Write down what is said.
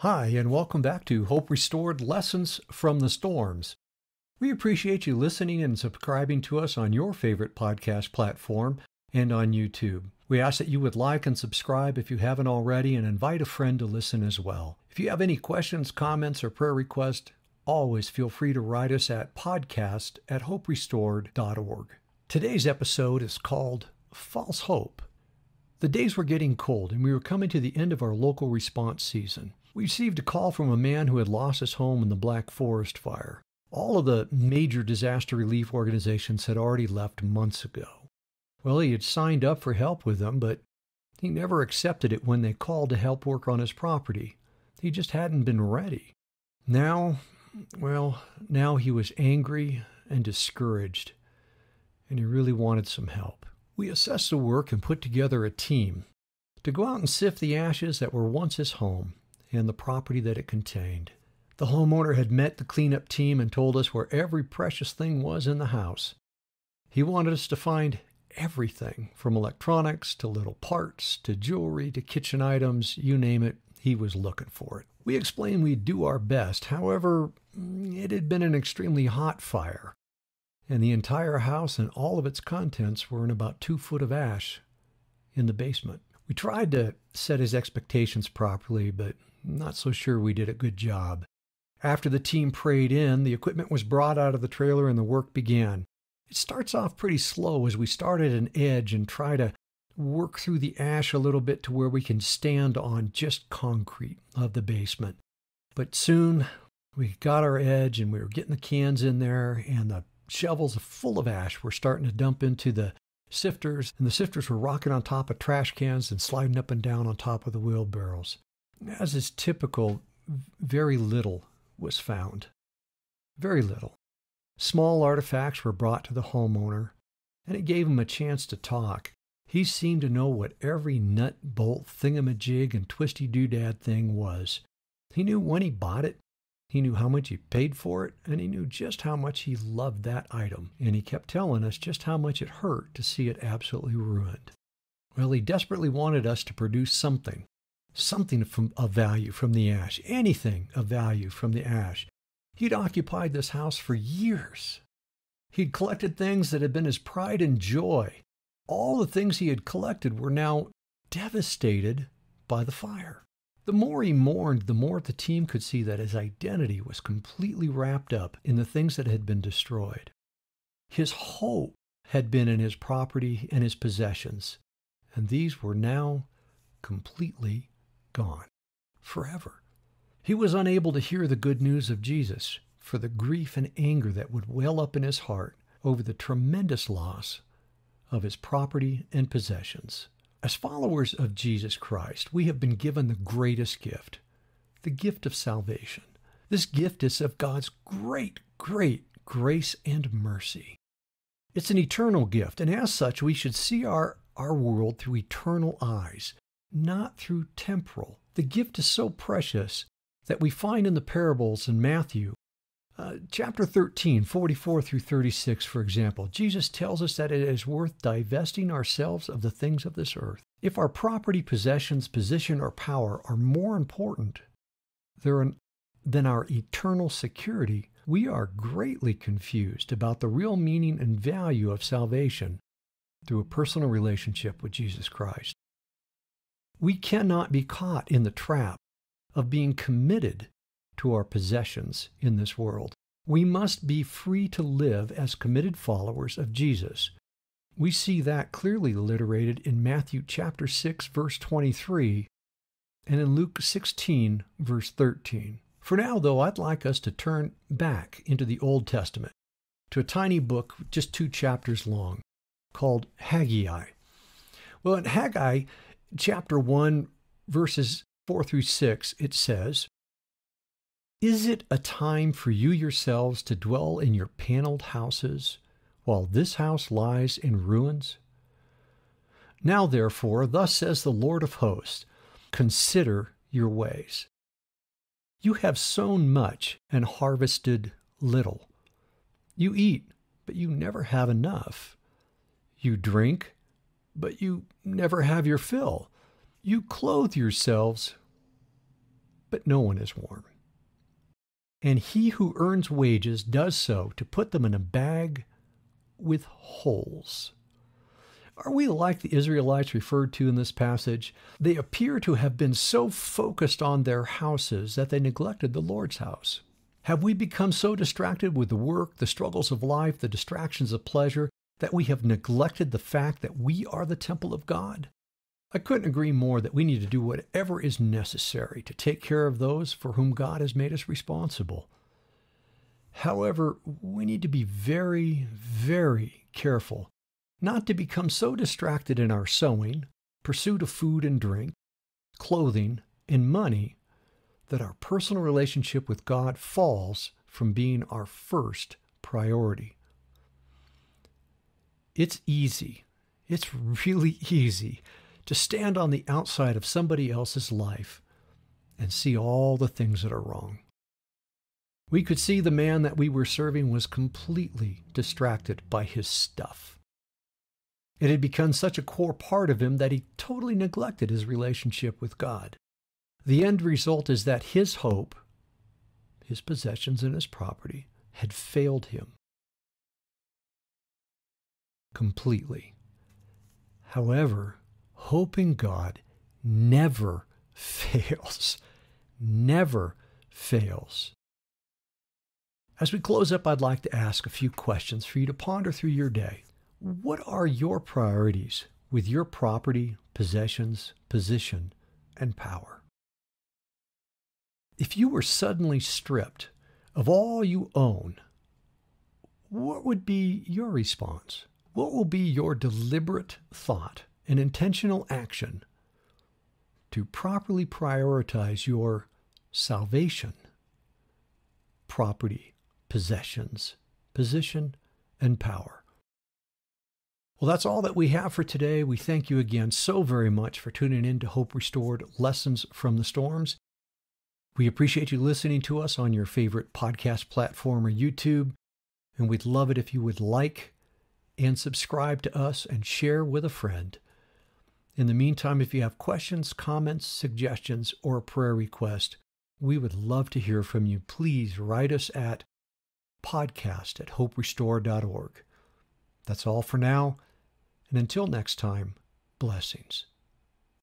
Hi, and welcome back to Hope Restored Lessons from the Storms. We appreciate you listening and subscribing to us on your favorite podcast platform and on YouTube. We ask that you would like and subscribe if you haven't already and invite a friend to listen as well. If you have any questions, comments, or prayer requests, always feel free to write us at podcast@hoperestored.org. Today's episode is called False Hope. The days were getting cold and we were coming to the end of our local response season. We received a call from a man who had lost his home in the Black Forest fire. All of the major disaster relief organizations had already left months ago. Well, he had signed up for help with them, but he never accepted it when they called to help work on his property. He just hadn't been ready. Now he was angry and discouraged, and he really wanted some help. We assessed the work and put together a team to go out and sift the ashes that were once his home and the property that it contained. The homeowner had met the cleanup team and told us where every precious thing was in the house. He wanted us to find everything, from electronics to little parts to jewelry to kitchen items, you name it, he was looking for it. We explained we'd do our best. However, it had been an extremely hot fire, and the entire house and all of its contents were in about 2 foot of ash in the basement. We tried to set his expectations properly, but not so sure we did a good job. After the team prayed in, the equipment was brought out of the trailer and the work began. It starts off pretty slow as we start at an edge and try to work through the ash a little bit to where we can stand on just concrete of the basement. But soon we got our edge and we were getting the cans in there, and the shovels full of ash were starting to dump into the sifters, and the sifters were rocking on top of trash cans and sliding up and down on top of the wheelbarrows. As is typical, very little was found. Very little. Small artifacts were brought to the homeowner, and it gave him a chance to talk. He seemed to know what every nut, bolt, thingamajig, and twisty doodad thing was. He knew when he bought it, he knew how much he paid for it, and he knew just how much he loved that item. And he kept telling us just how much it hurt to see it absolutely ruined. Well, he desperately wanted us to produce something of value from the ash, anything of value from the ash. He'd occupied this house for years. He'd collected things that had been his pride and joy. All the things he had collected were now devastated by the fire. The more he mourned, the more the team could see that his identity was completely wrapped up in the things that had been destroyed. His hope had been in his property and his possessions, and these were now completely gone, forever. He was unable to hear the good news of Jesus for the grief and anger that would well up in his heart over the tremendous loss of his property and possessions. As followers of Jesus Christ, we have been given the greatest gift, the gift of salvation. This gift is of God's great, great grace and mercy. It's an eternal gift, and as such, we should see our world through eternal eyes, not through temporal. The gift is so precious that we find in the parables in Matthew, chapter 13, 44 through 36, for example. Jesus tells us that it is worth divesting ourselves of the things of this earth. If our property, possessions, position, or power are more important than our eternal security, we are greatly confused about the real meaning and value of salvation through a personal relationship with Jesus Christ. We cannot be caught in the trap of being committed to our possessions in this world. We must be free to live as committed followers of Jesus. We see that clearly alliterated in Matthew chapter 6, verse 23, and in Luke 16, verse 13. For now, though, I'd like us to turn back into the Old Testament, to a tiny book just 2 chapters long, called Haggai. Well, in Haggai chapter 1, verses 4 through 6, it says, "Is it a time for you yourselves to dwell in your paneled houses, while this house lies in ruins? Now therefore, thus says the Lord of hosts, consider your ways. You have sown much and harvested little. You eat, but you never have enough. You drink, but you never have your fill. You clothe yourselves, but no one is warm. And he who earns wages does so to put them in a bag with holes. Are we like the Israelites referred to in this passage? They appear to have been so focused on their houses that they neglected the Lord's house. Have we become so distracted with the work, the struggles of life, the distractions of pleasure, that we have neglected the fact that we are the temple of God? I couldn't agree more that we need to do whatever is necessary to take care of those for whom God has made us responsible. However, we need to be very, very careful not to become so distracted in our sowing, pursuit of food and drink, clothing, and money that our personal relationship with God falls from being our first priority. It's easy. It's really easy to stand on the outside of somebody else's life and see all the things that are wrong. We could see the man that we were serving was completely distracted by his stuff. It had become such a core part of him that he totally neglected his relationship with God. The end result is that his hope, his possessions and his property, had failed him completely. However, hope in God never fails. Never fails. As we close up, I'd like to ask a few questions for you to ponder through your day. What are your priorities with your property, possessions, position, and power? If you were suddenly stripped of all you own, what would be your response? What will be your deliberate thought and intentional action to properly prioritize your salvation, property, possessions, position, and power? Well, that's all that we have for today. We thank you again so very much for tuning in to Hope Restored Lessons from the Storms. We appreciate you listening to us on your favorite podcast platform or YouTube, and we'd love it if you would like and subscribe to us and share with a friend. In the meantime, if you have questions, comments, suggestions, or a prayer request, we would love to hear from you. Please write us at podcast@hoperestore.org. That's all for now, and until next time, blessings.